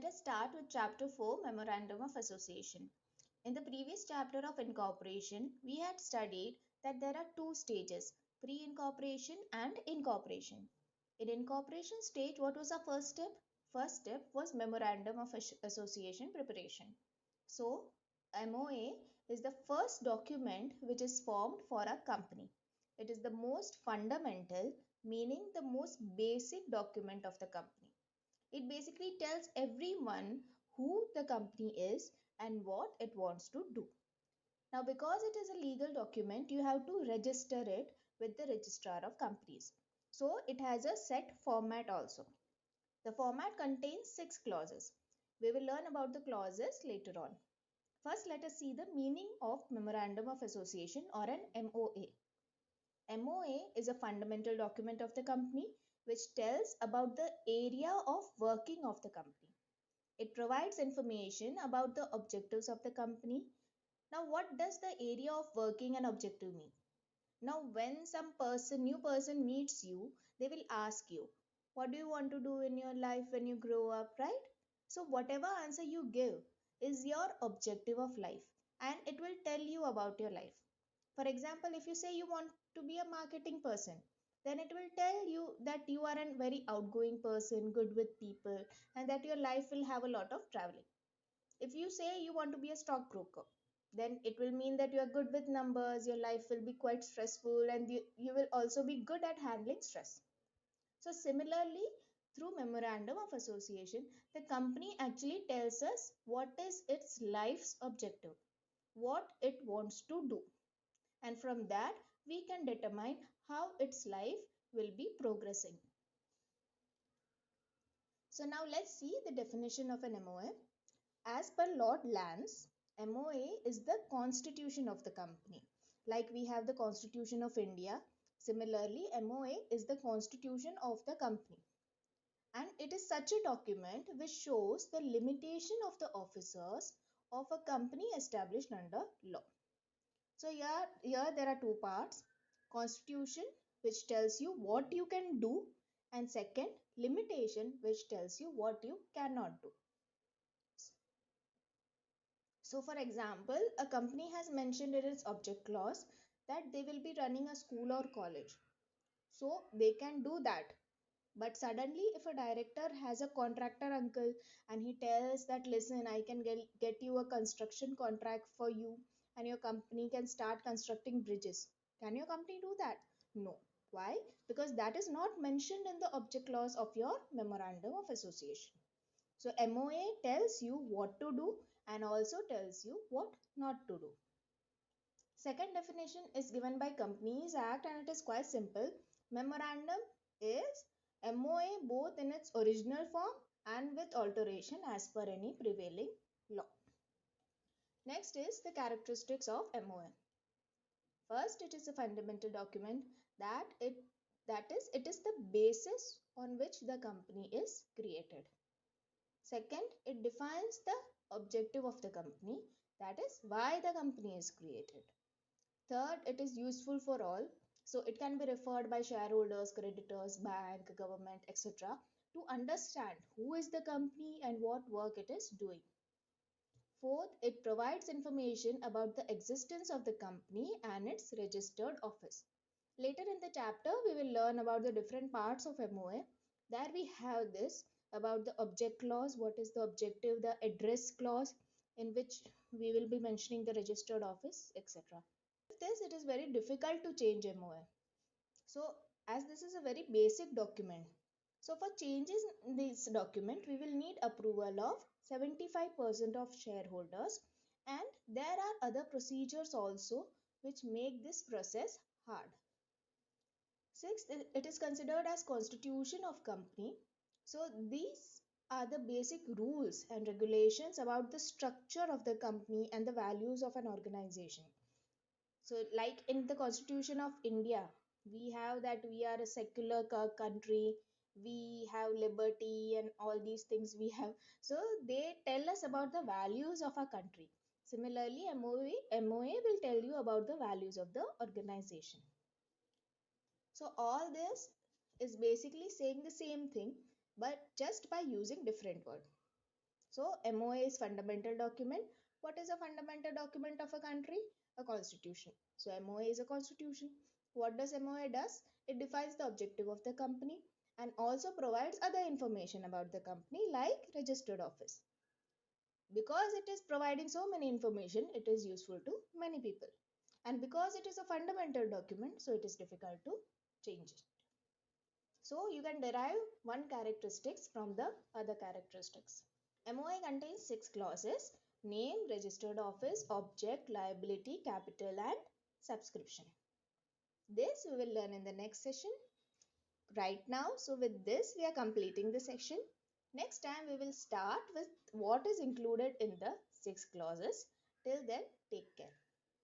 Let us start with Chapter 4, Memorandum of Association. In the previous chapter of incorporation, we had studied that there are two stages, pre-incorporation and incorporation. In incorporation stage, what was our first step? First step was Memorandum of Association preparation. So, MOA is the first document which is formed for a company. It is the most fundamental, meaning the most basic document of the company. It basically tells everyone who the company is and what it wants to do. Now, because it is a legal document, you have to register it with the registrar of companies. So, it has a set format also. The format contains 6 clauses. We will learn about the clauses later on. First, let us see the meaning of Memorandum of Association or an MOA. MOA is a fundamental document of the company which tells about the area of working of the company. It provides information about the objectives of the company. Now, what does the area of working and objective mean? Now, when new person meets you, they will ask you, what do you want to do in your life when you grow up, right? So, whatever answer you give is your objective of life and it will tell you about your life. For example, if you say you want to be a marketing person, then it will tell you that you are a very outgoing person, good with people, and that your life will have a lot of traveling. If you say you want to be a stockbroker, then it will mean that you are good with numbers, your life will be quite stressful, and you will also be good at handling stress. So, similarly, through Memorandum of Association, the company actually tells us what is its life's objective, what it wants to do, and from that, we can determine how its life will be progressing. So, now let's see the definition of an MOA. As per Lord Lance, MOA is the constitution of the company. Like we have the Constitution of India, similarly, MOA is the constitution of the company. And it is such a document which shows the limitation of the officers of a company established under law. So here there are two parts. Constitution, which tells you what you can do, and second, limitation, which tells you what you cannot do. So, for example, a company has mentioned in its object clause that they will be running a school or college. So, they can do that. But suddenly, if a director has a contractor uncle and he tells that, listen, I can get you a construction contract for you and your company can start constructing bridges. Can your company do that? No. Why? Because that is not mentioned in the object clause of your memorandum of association. So MOA tells you what to do and also tells you what not to do. Second definition is given by Companies Act and it is quite simple. Memorandum is MOA both in its original form and with alteration as per any prevailing law. Next is the characteristics of MOA. First, it is a fundamental document it is the basis on which the company is created. Second, it defines the objective of the company, that is why the company is created. Third, it is useful for all. So it can be referred by shareholders, creditors, bank, government, etc. to understand who is the company and what work it is doing. Fourth, it provides information about the existence of the company and its registered office. Later in the chapter, we will learn about the different parts of MOA. There we have this about the object clause, what is the objective, the address clause in which we will be mentioning the registered office, etc. With this, it is very difficult to change MOA. So, as this is a very basic document, so for changes in this document, we will need approval of 75% of shareholders, and there are other procedures also which make this process hard. Sixth, it is considered as constitution of company. So these are the basic rules and regulations about the structure of the company and the values of an organization. So like in the Constitution of India, we have that we are a secular country, we have liberty and all these things we have. So they tell us about the values of our country. Similarly, MOA will tell you about the values of the organization. So all this is basically saying the same thing but just by using different words. So MOA is fundamental document. What is a fundamental document of a country? A constitution. So MOA is a constitution. What does MOA does? It defines the objective of the company and also provides other information about the company like registered office. Because it is providing so many information, it is useful to many people. And because it is a fundamental document, so it is difficult to change it. So you can derive one characteristics from the other characteristics. MOA contains 6 clauses: name, registered office, object, liability, capital, and subscription. This we will learn in the next session. Right now, so with this, we are completing the section. Next time, we will start with what is included in the 6 clauses. Till then, take care.